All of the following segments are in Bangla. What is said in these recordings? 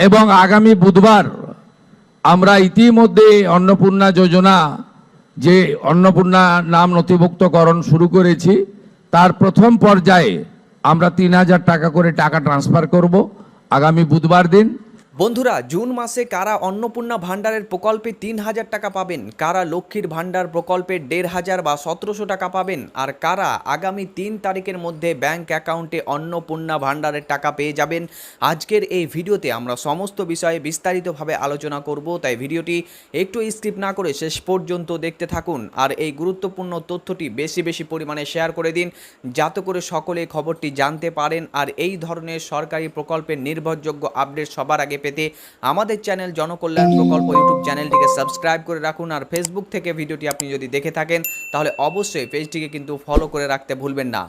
এবং আগামী বুধবার আমরা ইতিমধ্যে অন্নপূর্ণা যোজনা যে অন্নপূর্ণা নাম নথিভুক্তকরণ শুরু করেছি, তার প্রথম পর্যায়ে আমরা ৩,০০০ টাকা করে টাকা ট্রান্সফার করব আগামী বুধবার দিন। বন্ধুরা, জুন মাসে কারা অন্নপূর্ণা ভাণ্ডারের প্রকল্পে ৩,০০০ টাকা পাবেন, কারা লক্ষ্মীর ভাণ্ডার প্রকল্পে ১,৫০০ বা ১৭০০ টাকা পাবেন, আর কারা আগামী ৩ তারিখের মধ্যে ব্যাংক অ্যাকাউন্টে অন্নপূর্ণা ভাণ্ডারের টাকা পেয়ে যাবেন, আজকের এই ভিডিওতে আমরা সমস্ত বিষয়ে বিস্তারিতভাবে আলোচনা করব। তাই ভিডিওটি একটু স্কিপ না করে শেষ পর্যন্ত দেখতে থাকুন, আর এই গুরুত্বপূর্ণ তথ্যটি বেশি বেশি পরিমাণে শেয়ার করে দিন, যাতে করে সকলে খবরটি জানতে পারেন। আর এই ধরনের সরকারি প্রকল্পের নির্ভরযোগ্য আপডেট সবার আগে পেতে আমাদের চ্যানেল জনকল্যাণ প্রকল্প ইউটিউব চ্যানেলটিকে সাবস্ক্রাইব করে রাখুন। আর ফেসবুক থেকে ভিডিওটি আপনি যদি দেখে থাকেন তাহলে অবশ্যই পেজটিকে কিন্তু ফলো করে রাখতে ভুলবেন না।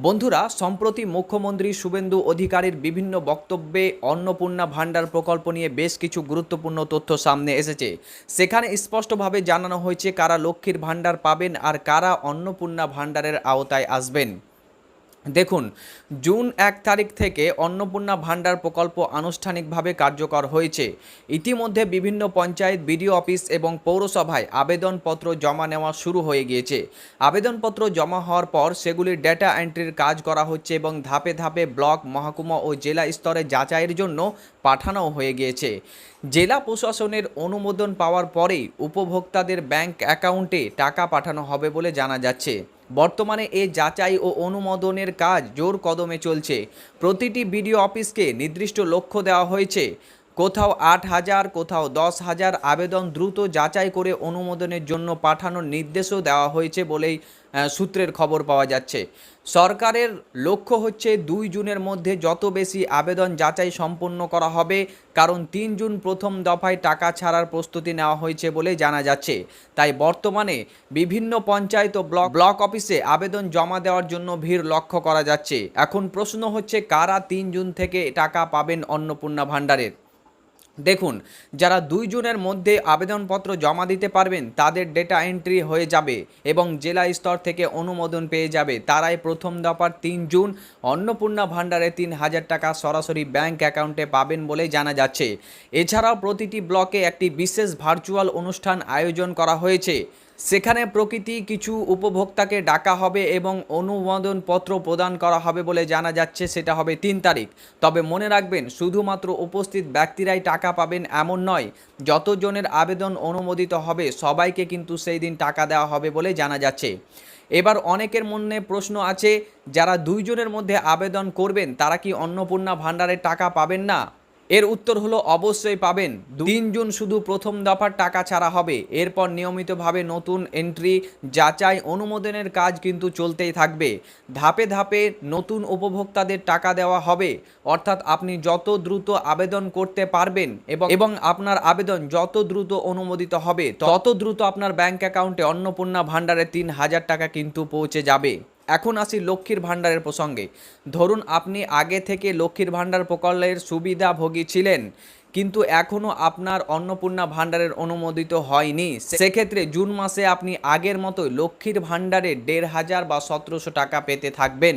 বন্ধুরা, সম্প্রতি মুখ্যমন্ত্রী শুভেন্দু অধিকারীর বিভিন্ন বক্তব্যে অন্নপূর্ণা ভাণ্ডার প্রকল্প নিয়ে বেশ কিছু গুরুত্বপূর্ণ তথ্য সামনে এসেছে। সেখানে স্পষ্টভাবে জানানো হয়েছে কারা লক্ষ্মীর ভাণ্ডার পাবেন আর কারা অন্নপূর্ণা ভাণ্ডারের আওতায় আসবেন। দেখুন, জুন ১ তারিখ থেকে অন্নপূর্ণা ভাণ্ডার প্রকল্প আনুষ্ঠানিকভাবে কার্যকর হয়েছে। ইতিমধ্যে বিভিন্ন পঞ্চায়েত, বিডিও অফিস এবং পৌরসভায় আবেদনপত্র জমা নেওয়া শুরু হয়ে গিয়েছে। আবেদনপত্র জমা হওয়ার পর সেগুলির ডেটা এন্ট্রির কাজ করা হচ্ছে এবং ধাপে ধাপে ব্লক, মহকুমা ও জেলা স্তরে যাচাইয়ের জন্য পাঠানো হয়ে গিয়েছে। জেলা প্রশাসনের অনুমোদন পাওয়ার পরেই উপভোক্তাদের ব্যাংক অ্যাকাউন্টে টাকা পাঠানো হবে বলে জানা যাচ্ছে। বর্তমানে এই যাচাই ও অনুমোদনের কাজ জোর কদমে চলছে। প্রতিটি বিডিও অফিসকে নির্দিষ্ট লক্ষ্য দেওয়া হয়েছে। কোথাও ৮,০০০, কোথাও ১০,০০০ আবেদন দ্রুত যাচাই করে অনুমোদনের জন্য পাঠানোর নির্দেশও দেওয়া হয়েছে বলেই সূত্রের খবর পাওয়া যাচ্ছে। সরকারের লক্ষ্য হচ্ছে ২ জুনের মধ্যে যত বেশি আবেদন যাচাই সম্পন্ন করা হবে, কারণ ৩ জুন প্রথম দফায় টাকা ছাড়ার প্রস্তুতি নেওয়া হয়েছে বলে জানা যাচ্ছে। তাই বর্তমানে বিভিন্ন পঞ্চায়েত ও ব্লক অফিসে আবেদন জমা দেওয়ার জন্য ভিড় লক্ষ্য করা যাচ্ছে। এখন প্রশ্ন হচ্ছে কারা ৩ জুন থেকে টাকা পাবেন অন্নপূর্ণা ভাণ্ডারের। দেখুন, যারা ২ জুনের মধ্যে আবেদনপত্র জমা দিতে পারবেন তাদের ডেটা এন্ট্রি হয়ে যাবে এবং জেলা স্তর থেকে অনুমোদন পেয়ে যাবে। তারাই প্রথম দফার ৩ জুন অন্নপূর্ণা ভাণ্ডারে ৩,০০০ টাকা সরাসরি ব্যাংক অ্যাকাউন্টে পাবেন বলে জানা যাচ্ছে। এছাড়াও প্রতিটি ব্লকে একটি বিশেষ ভার্চুয়াল অনুষ্ঠান আয়োজন করা হয়েছে। সেখানে প্রকৃতি কিছু উপভোক্তাকে ডাকা হবে এবং অনুমোদনপত্র প্রদান করা হবে বলে জানা যাচ্ছে। সেটা হবে ৩ তারিখ। তবে মনে রাখবেন, শুধুমাত্র উপস্থিত ব্যক্তিরাই টাকা পাবেন এমন নয়। যতজনের আবেদন অনুমোদিত হবে সবাইকে কিন্তু সেই দিন টাকা দেওয়া হবে বলে জানা যাচ্ছে। এবার অনেকের মনে প্রশ্ন আছে, যারা ২ জনের মধ্যে আবেদন করবেন তারা কি অন্নপূর্ণা ভাণ্ডারের টাকা পাবেন না? এর উত্তর হলো অবশ্যই পাবেন। ৩ জুন শুধু প্রথম দফার টাকা ছাড়া হবে। এরপর নিয়মিতভাবে নতুন এন্ট্রি, যাচাই, অনুমোদনের কাজ কিন্তু চলতেই থাকবে। ধাপে ধাপে নতুন উপভোক্তাদের টাকা দেওয়া হবে। অর্থাৎ আপনি যত দ্রুত আবেদন করতে পারবেন এবং আপনার আবেদন যত দ্রুত অনুমোদিত হবে তত দ্রুত আপনার ব্যাংক অ্যাকাউন্টে অন্নপূর্ণা ভাণ্ডারে ৩,০০০ টাকা কিন্তু পৌঁছে যাবে। এখন আসি লক্ষ্মীর ভাণ্ডারের প্রসঙ্গে। ধরুন আপনি আগে থেকে লক্ষ্মীর ভাণ্ডার প্রকল্পের সুবিধাভোগী ছিলেন, কিন্তু এখনও আপনার অন্নপূর্ণা ভাণ্ডারের অনুমোদিত হয়নি। সেক্ষেত্রে জুন মাসে আপনি আগের মতোই লক্ষ্মীর ভাণ্ডারে ১,৫০০ বা ১৭০০ টাকা পেতে থাকবেন।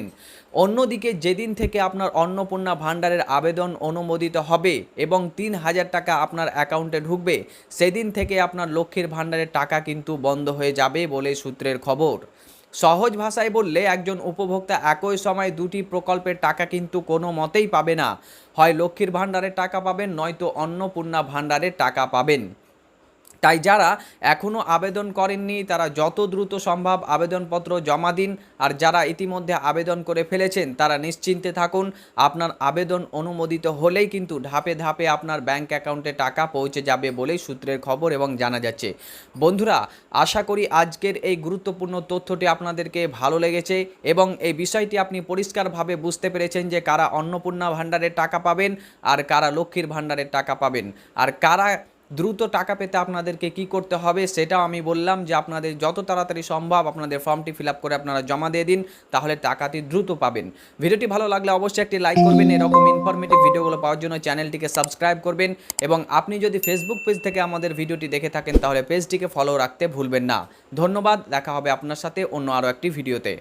অন্যদিকে যেদিন থেকে আপনার অন্নপূর্ণা ভাণ্ডারের আবেদন অনুমোদিত হবে এবং ৩,০০০ টাকা আপনার অ্যাকাউন্টে ঢুকবে, সেদিন থেকে আপনার লক্ষ্মীর ভাণ্ডারের টাকা কিন্তু বন্ধ হয়ে যাবে বলে সূত্রের খবর। সহজ ভাষায় বললে, একজন উপভোক্তা একই সময় দুটি প্রকল্পের টাকা কিন্তু কোনো মতেই পাবে না। হয় লক্ষ্মীর ভাণ্ডারের টাকা পাবেন, নয়তো অন্নপূর্ণা ভাণ্ডারের টাকা পাবেন। তাই যারা এখনও আবেদন করেননি তারা যত দ্রুত সম্ভব আবেদনপত্র জমা দিন। আর যারা ইতিমধ্যে আবেদন করে ফেলেছেন তারা নিশ্চিন্তে থাকুন, আপনার আবেদন অনুমোদিত হলেই কিন্তু ধাপে ধাপে আপনার ব্যাংক অ্যাকাউন্টে টাকা পৌঁছে যাবে বলেই সূত্রের খবর এবং জানা যাচ্ছে। বন্ধুরা, আশা করি আজকের এই গুরুত্বপূর্ণ তথ্যটি আপনাদেরকে ভালো লেগেছে এবং এই বিষয়টি আপনি পরিষ্কারভাবে বুঝতে পেরেছেন যে কারা অন্নপূর্ণা ভাণ্ডারের টাকা পাবেন আর কারা লক্ষ্মীর ভাণ্ডারের টাকা পাবেন। আর কারা দ্রুত টাকা পেতে আপনাদেরকে কি করতে হবে সেটাও আমি বললাম, যে আপনাদের যত তাড়াতাড়ি সম্ভব আপনাদের ফর্মটি ফিল আপ করে আপনারা জমা দিয়ে দিন, তাহলে টাকাটি দ্রুত পাবেন। ভিডিওটি ভালো লাগলে অবশ্যই একটি লাইক করবেন। এরকম ইনফরমেটিভ ভিডিওগুলো পাওয়ার জন্য চ্যানেলটিকে সাবস্ক্রাইব করবেন এবং আপনি যদি ফেসবুক পেজ থেকে আমাদের ভিডিওটি দেখে থাকেন তাহলে পেজটিকে ফলো রাখতে ভুলবেন না। ধন্যবাদ। দেখা হবে আপনার সাথে অন্য আরও একটি ভিডিওতে।